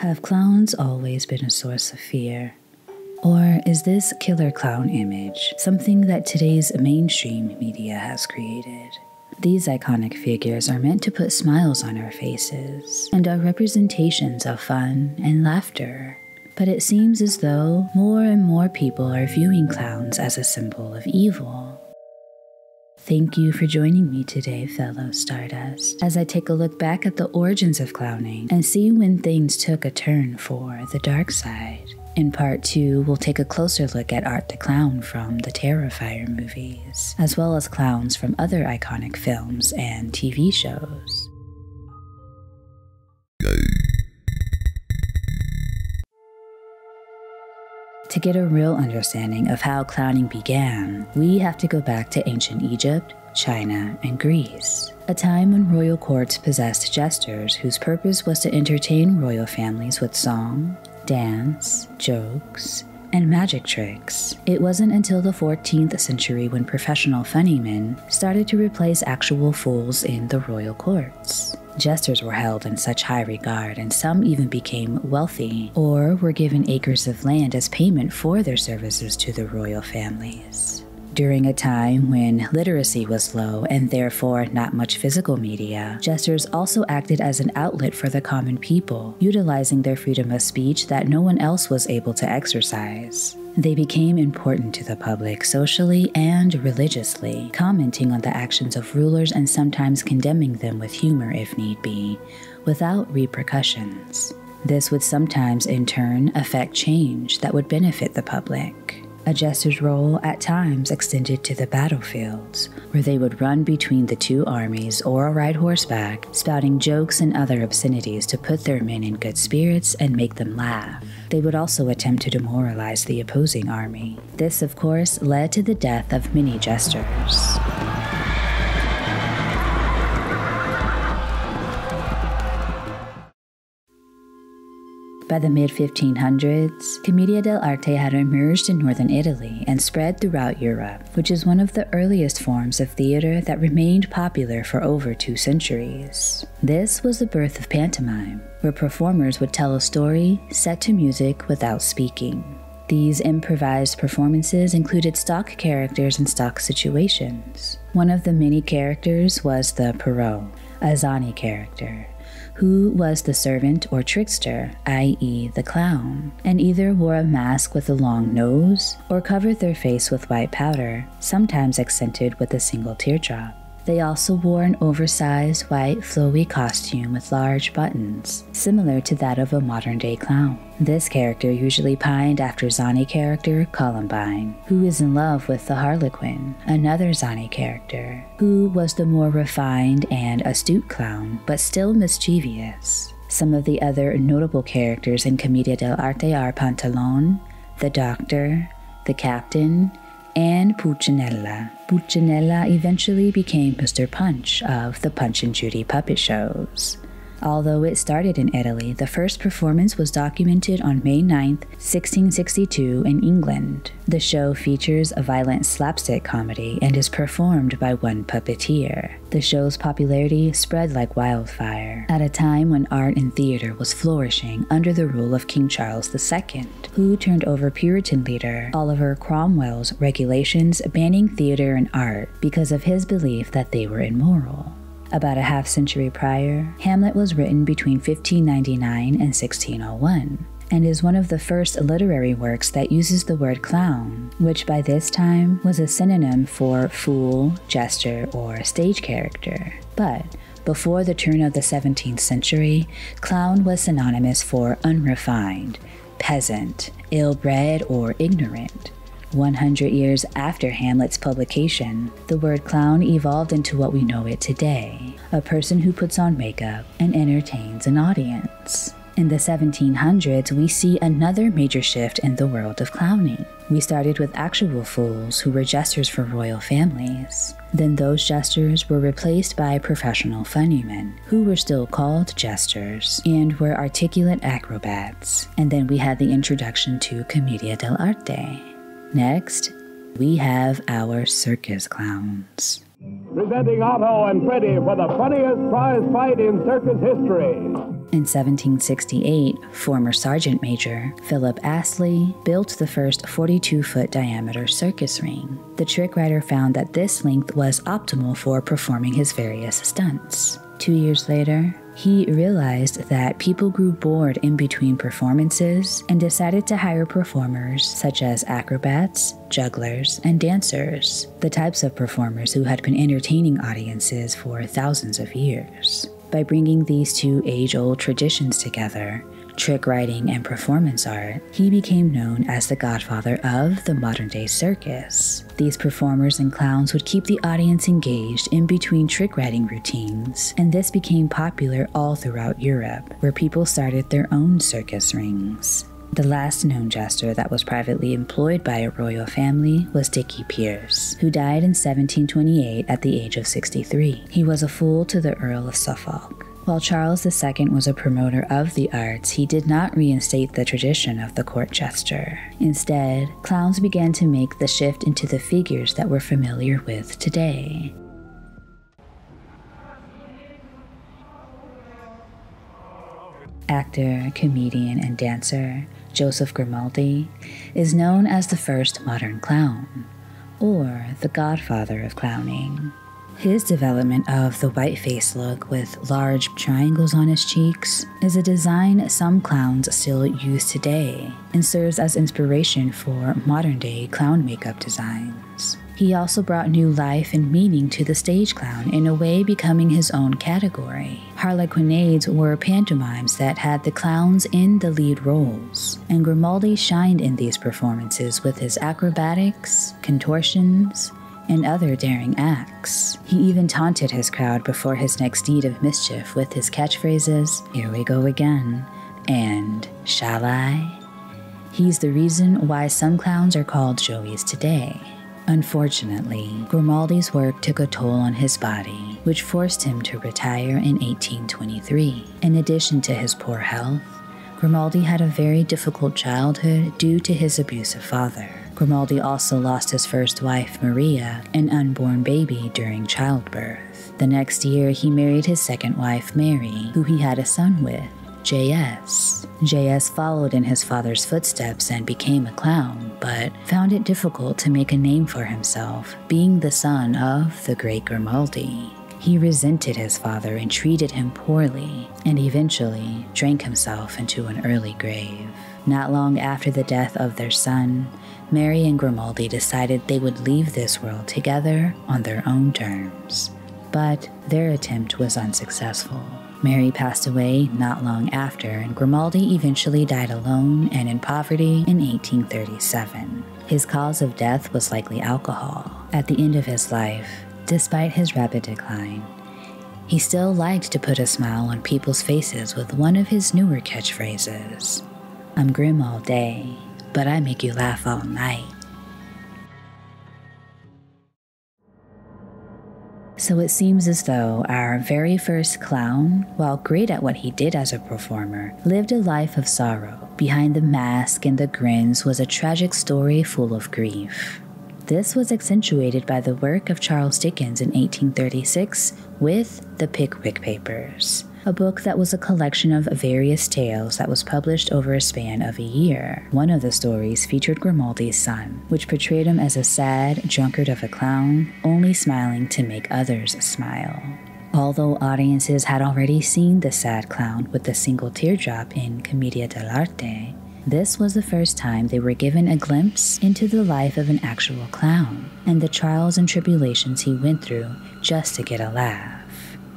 Have clowns always been a source of fear? Or is this killer clown image something that today's mainstream media has created? These iconic figures are meant to put smiles on our faces and are representations of fun and laughter. But it seems as though more and more people are viewing clowns as a symbol of evil. Thank you for joining me today, fellow Stardust, as I take a look back at the origins of clowning and see when things took a turn for the dark side. In part 2, we'll take a closer look at Art the Clown from the Terrifier movies, as well as clowns from other iconic films and TV shows. To get a real understanding of how clowning began, we have to go back to ancient Egypt, China, and Greece, a time when royal courts possessed jesters whose purpose was to entertain royal families with song, dance, jokes, and magic tricks. It wasn't until the 14th century when professional funnymen started to replace actual fools in the royal courts. Jesters were held in such high regard, and some even became wealthy or were given acres of land as payment for their services to the royal families. During a time when literacy was low and therefore not much physical media, jesters also acted as an outlet for the common people, utilizing their freedom of speech that no one else was able to exercise. They became important to the public socially and religiously, commenting on the actions of rulers and sometimes condemning them with humor if need be, without repercussions. This would sometimes in turn affect change that would benefit the public. A jester's role at times extended to the battlefields, where they would run between the two armies or ride horseback, spouting jokes and other obscenities to put their men in good spirits and make them laugh. They would also attempt to demoralize the opposing army. This, of course, led to the death of many jesters. By the mid-1500s, Commedia dell'arte had emerged in northern Italy and spread throughout Europe, which is one of the earliest forms of theater that remained popular for over 2 centuries. This was the birth of pantomime, where performers would tell a story set to music without speaking. These improvised performances included stock characters and stock situations. One of the many characters was the Pierrot, a zany character, who was the servant or trickster, i.e. the clown, and either wore a mask with a long nose or covered their face with white powder, sometimes accented with a single teardrop. They also wore an oversized white flowy costume with large buttons, similar to that of a modern-day clown. This character usually pined after zany character Columbine, who is in love with the Harlequin, another zany character, who was the more refined and astute clown, but still mischievous. Some of the other notable characters in Commedia dell'arte are Pantalone, the Doctor, the Captain, and Pulcinella. Pulcinella eventually became Mr. Punch of the Punch and Judy puppet shows. Although it started in Italy, the first performance was documented on May 9, 1662 in England. The show features a violent slapstick comedy and is performed by one puppeteer. The show's popularity spread like wildfire at a time when art and theater was flourishing under the rule of King Charles II, who turned over Puritan leader Oliver Cromwell's regulations banning theater and art because of his belief that they were immoral. About a half-century prior, Hamlet was written between 1599 and 1601, and is one of the first literary works that uses the word clown, which by this time was a synonym for fool, jester, or stage character. But before the turn of the 17th century, clown was synonymous for unrefined, peasant, ill-bred, or ignorant. 100 years after Hamlet's publication, the word clown evolved into what we know it today, a person who puts on makeup and entertains an audience. In the 1700s, we see another major shift in the world of clowning. We started with actual fools who were jesters for royal families. Then those jesters were replaced by professional funnymen, who were still called jesters, and were articulate acrobats. And then we had the introduction to Commedia dell'arte. Next, we have our circus clowns. Presenting Otto and Freddie for the funniest prize fight in circus history. In 1768, former Sergeant Major Phillip Astley built the first 42-foot diameter circus ring. The trick writer found that this length was optimal for performing his various stunts. 2 years later, he realized that people grew bored in between performances and decided to hire performers such as acrobats, jugglers, and dancers, the types of performers who had been entertaining audiences for thousands of years. By bringing these two age-old traditions together, trick writing and performance art, he became known as the godfather of the modern-day circus. These performers and clowns would keep the audience engaged in between trick writing routines, and this became popular all throughout Europe, where people started their own circus rings. The last known jester that was privately employed by a royal family was Dickie Pierce, who died in 1728 at the age of 63. He was a fool to the Earl of Suffolk. While Charles II was a promoter of the arts, he did not reinstate the tradition of the court jester. Instead, clowns began to make the shift into the figures that we're familiar with today. Actor, comedian, and dancer Joseph Grimaldi is known as the first modern clown, or the godfather of clowning. His development of the white-face look with large triangles on his cheeks is a design some clowns still use today and serves as inspiration for modern-day clown makeup designs. He also brought new life and meaning to the stage clown, in a way becoming his own category. Harlequinades were pantomimes that had the clowns in the lead roles, and Grimaldi shined in these performances with his acrobatics, contortions, and other daring acts. He even taunted his crowd before his next deed of mischief with his catchphrases, "Here we go again," and "Shall I?" He's the reason why some clowns are called Joeys today. Unfortunately, Grimaldi's work took a toll on his body, which forced him to retire in 1823. In addition to his poor health, Grimaldi had a very difficult childhood due to his abusive father. Grimaldi also lost his first wife, Maria, an unborn baby during childbirth. The next year, he married his second wife, Mary, who he had a son with, J.S. J.S. followed in his father's footsteps and became a clown, but found it difficult to make a name for himself, being the son of the great Grimaldi. He resented his father and treated him poorly, and eventually drank himself into an early grave. Not long after the death of their son, Mary and Grimaldi decided they would leave this world together on their own terms. But their attempt was unsuccessful. Mary passed away not long after, and Grimaldi eventually died alone and in poverty in 1837. His cause of death was likely alcohol. At the end of his life, despite his rapid decline, he still liked to put a smile on people's faces with one of his newer catchphrases, "I'm grim all day, but I make you laugh all night." So it seems as though our very first clown, while great at what he did as a performer, lived a life of sorrow. Behind the mask and the grins was a tragic story full of grief. This was accentuated by the work of Charles Dickens in 1836 with The Pickwick Papers, a book that was a collection of various tales that was published over a span of a year. One of the stories featured Grimaldi's son, which portrayed him as a sad drunkard of a clown, only smiling to make others smile. Although audiences had already seen the sad clown with the single teardrop in Commedia dell'arte, this was the first time they were given a glimpse into the life of an actual clown, and the trials and tribulations he went through just to get a laugh.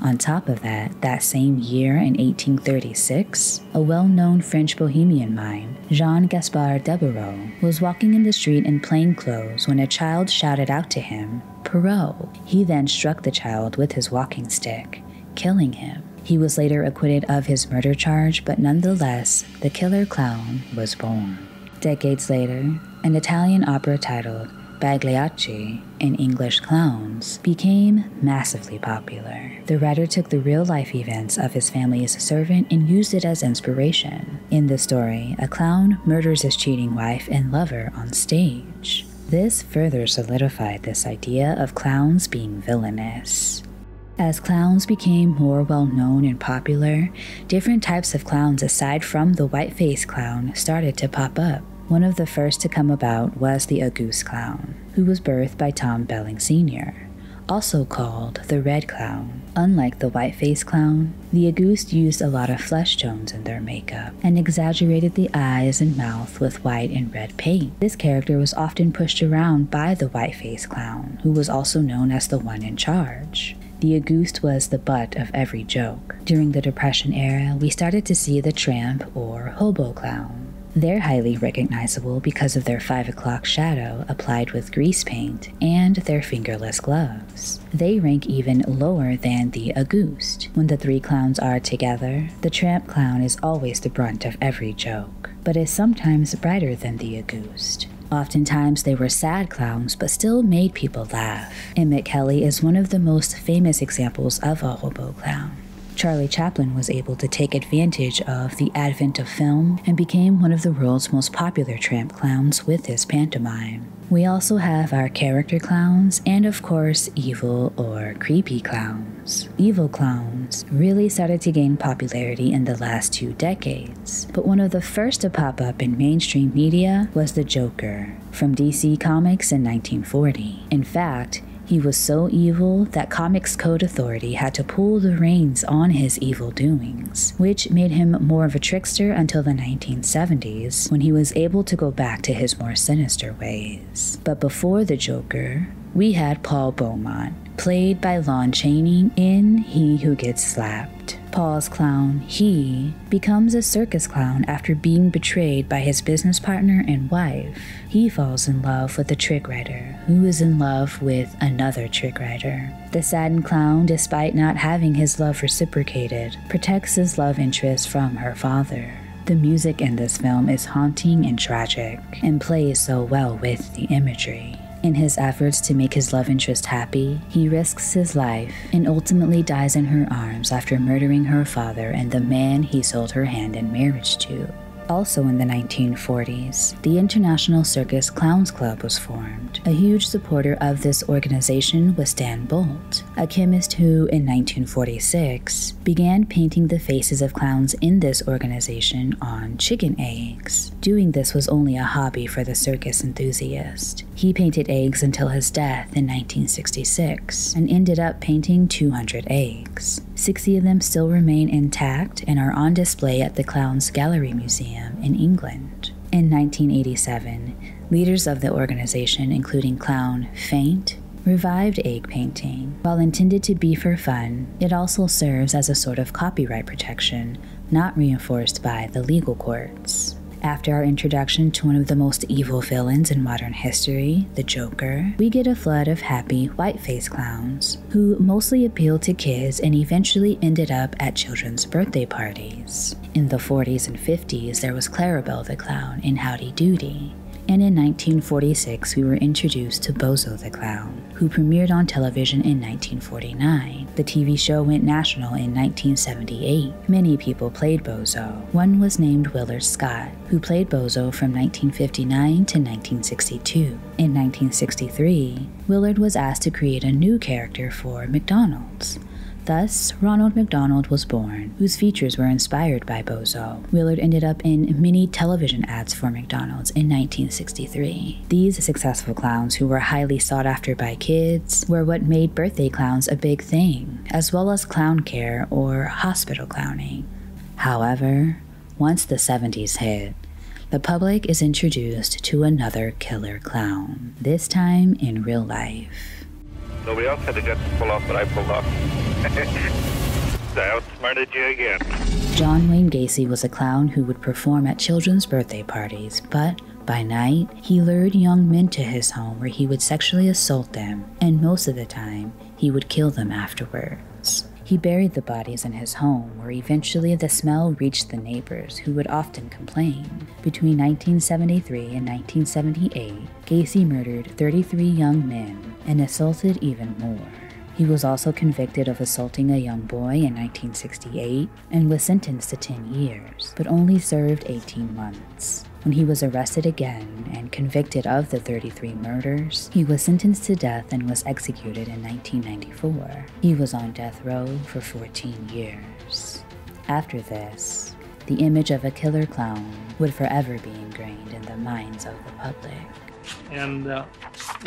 On top of that same year in 1836, a well-known French bohemian mime, Gaspard Deburau, was walking in the street in plain clothes when a child shouted out to him, "Perrault." He then struck the child with his walking stick, killing him. He was later acquitted of his murder charge, but nonetheless, the killer clown was born. Decades later, an Italian opera titled Pagliacci, in English Clowns, became massively popular. The writer took the real-life events of his family's servant and used it as inspiration. In the story, a clown murders his cheating wife and lover on stage. This further solidified this idea of clowns being villainous. As clowns became more well-known and popular, different types of clowns aside from the white-faced clown started to pop up. One of the first to come about was the Auguste clown, who was birthed by Tom Belling Sr., also called the Red Clown. Unlike the white-faced clown, the Auguste used a lot of flesh tones in their makeup and exaggerated the eyes and mouth with white and red paint. This character was often pushed around by the white-faced clown, who was also known as the one in charge. The Auguste was the butt of every joke. During the Depression era, we started to see the tramp or hobo clown. They're highly recognizable because of their 5 o'clock shadow applied with grease paint and their fingerless gloves. They rank even lower than the Auguste. When the three clowns are together, the tramp clown is always the brunt of every joke, but is sometimes brighter than the Auguste. Oftentimes they were sad clowns but still made people laugh. Emmett Kelly is one of the most famous examples of a hobo clown. Charlie Chaplin was able to take advantage of the advent of film and became one of the world's most popular tramp clowns with his pantomime. We also have our character clowns and, of course, evil or creepy clowns. Evil clowns really started to gain popularity in the last 2 decades, but one of the first to pop up in mainstream media was the Joker from DC Comics in 1940. In fact, he was so evil that Comics Code Authority had to pull the reins on his evil doings, which made him more of a trickster until the 1970s, when he was able to go back to his more sinister ways. But before the Joker, we had Paul Beaumont, played by Lon Chaney in He Who Gets Slapped. Paul's clown, He, becomes a circus clown after being betrayed by his business partner and wife. He falls in love with a trick writer, who is in love with another trick writer. The saddened clown, despite not having his love reciprocated, protects his love interest from her father. The music in this film is haunting and tragic, and plays so well with the imagery. In his efforts to make his love interest happy, he risks his life and ultimately dies in her arms after murdering her father and the man he sold her hand in marriage to. Also in the 1940s, the International Circus Clowns Club was formed. A huge supporter of this organization was Stan Bolt, a chemist who, in 1946, began painting the faces of clowns in this organization on chicken eggs. Doing this was only a hobby for the circus enthusiast. He painted eggs until his death in 1966, and ended up painting 200 eggs. 60 of them still remain intact and are on display at the Clowns Gallery Museum in England. In 1987, leaders of the organization, including clown Faint, revived egg painting. While intended to be for fun, it also serves as a sort of copyright protection, not reinforced by the legal courts. After our introduction to one of the most evil villains in modern history, the Joker, we get a flood of happy, white-faced clowns, who mostly appealed to kids and eventually ended up at children's birthday parties. In the 40s and 50s, there was Clarabelle the Clown in Howdy Doody. And in 1946, we were introduced to Bozo the Clown, who premiered on television in 1949. The TV show went national in 1978. Many people played Bozo. One was named Willard Scott, who played Bozo from 1959 to 1962. In 1963, Willard was asked to create a new character for McDonald's. Thus, Ronald McDonald was born, whose features were inspired by Bozo. Willard ended up in many television ads for McDonald's in 1963. These successful clowns, who were highly sought after by kids, were what made birthday clowns a big thing, as well as clown care or hospital clowning. However, once the 70s hit, the public is introduced to another killer clown, this time in real life. Nobody else had the guts to pull off, but I pulled off. I outsmarted you again. John Wayne Gacy was a clown who would perform at children's birthday parties, but by night, he lured young men to his home where he would sexually assault them, and most of the time, he would kill them afterwards. He buried the bodies in his home, where eventually the smell reached the neighbors, who would often complain. Between 1973 and 1978, Gacy murdered 33 young men and assaulted even more. He was also convicted of assaulting a young boy in 1968 and was sentenced to 10 years, but only served 18 months. When he was arrested again and convicted of the 33 murders, he was sentenced to death and was executed in 1994. He was on death row for 14 years. After this, the image of a killer clown would forever be ingrained in the minds of the public. And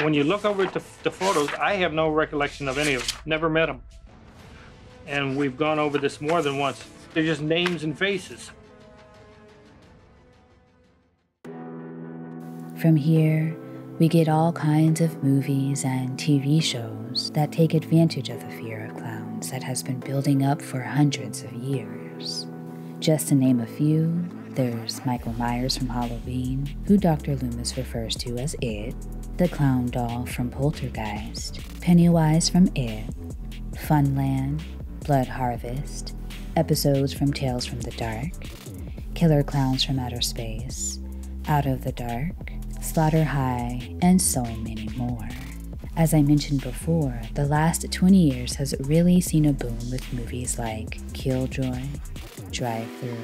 when you look over at the photos, I have no recollection of any of them. Never met them. And we've gone over this more than once. They're just names and faces. From here, we get all kinds of movies and TV shows that take advantage of the fear of clowns that has been building up for hundreds of years. Just to name a few, there's Michael Myers from Halloween, who Dr. Loomis refers to as It, the clown doll from Poltergeist, Pennywise from It, Funland, Blood Harvest, episodes from Tales from the Dark, Killer Clowns from Outer Space, Out of the Dark, Slaughter High, and so many more. As I mentioned before, the last 20 years has really seen a boom with movies like Killjoy, Drive-Thru,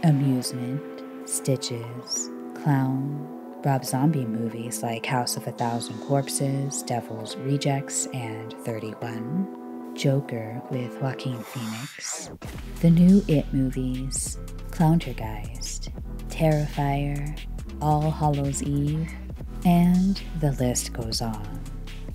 Amusement, Stitches, Clown, Rob Zombie movies like House of a Thousand Corpses, Devil's Rejects, and 31, Joker with Joaquin Phoenix, the new It movies, Clowntergeist, Terrifier, All Hallows Eve, and the list goes on.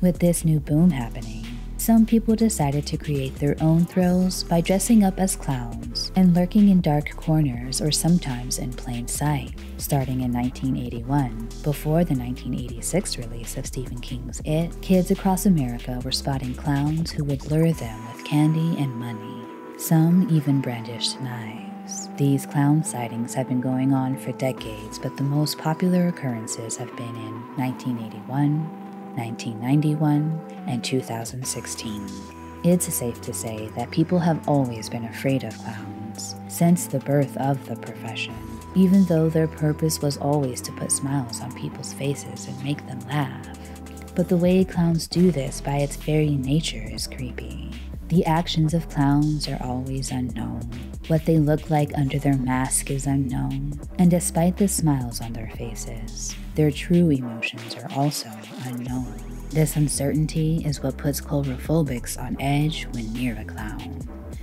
With this new boom happening, some people decided to create their own thrills by dressing up as clowns and lurking in dark corners or sometimes in plain sight. Starting in 1981, before the 1986 release of Stephen King's It, kids across America were spotting clowns who would lure them with candy and money. Some even brandished knives. These clown sightings have been going on for decades, but the most popular occurrences have been in 1981, 1991, and 2016. It's safe to say that people have always been afraid of clowns since the birth of the profession, even though their purpose was always to put smiles on people's faces and make them laugh. But the way clowns do this by its very nature is creepy. The actions of clowns are always unknown. What they look like under their mask is unknown. And despite the smiles on their faces, their true emotions are also unknown. This uncertainty is what puts coulrophobics on edge when near a clown.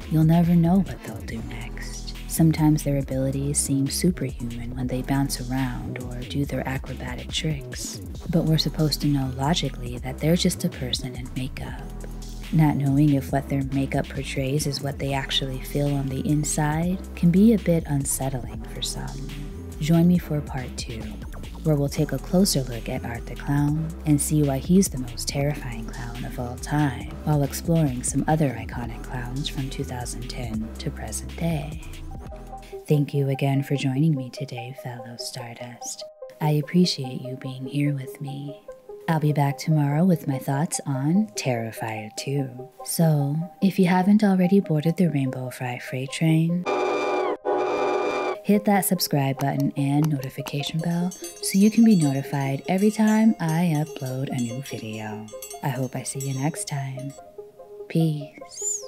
You'll never know what they'll do next. Sometimes their abilities seem superhuman when they bounce around or do their acrobatic tricks. But we're supposed to know logically that they're just a person in makeup. Not knowing if what their makeup portrays is what they actually feel on the inside can be a bit unsettling for some. Join me for part 2, where we'll take a closer look at Art the Clown and see why he's the most terrifying clown of all time, while exploring some other iconic clowns from 2010 to present day. Thank you again for joining me today, fellow Stardust. I appreciate you being here with me. I'll be back tomorrow with my thoughts on Terrifier 2. So, if you haven't already boarded the Rainbow Fry freight train, hit that subscribe button and notification bell so you can be notified every time I upload a new video. I hope I see you next time. Peace.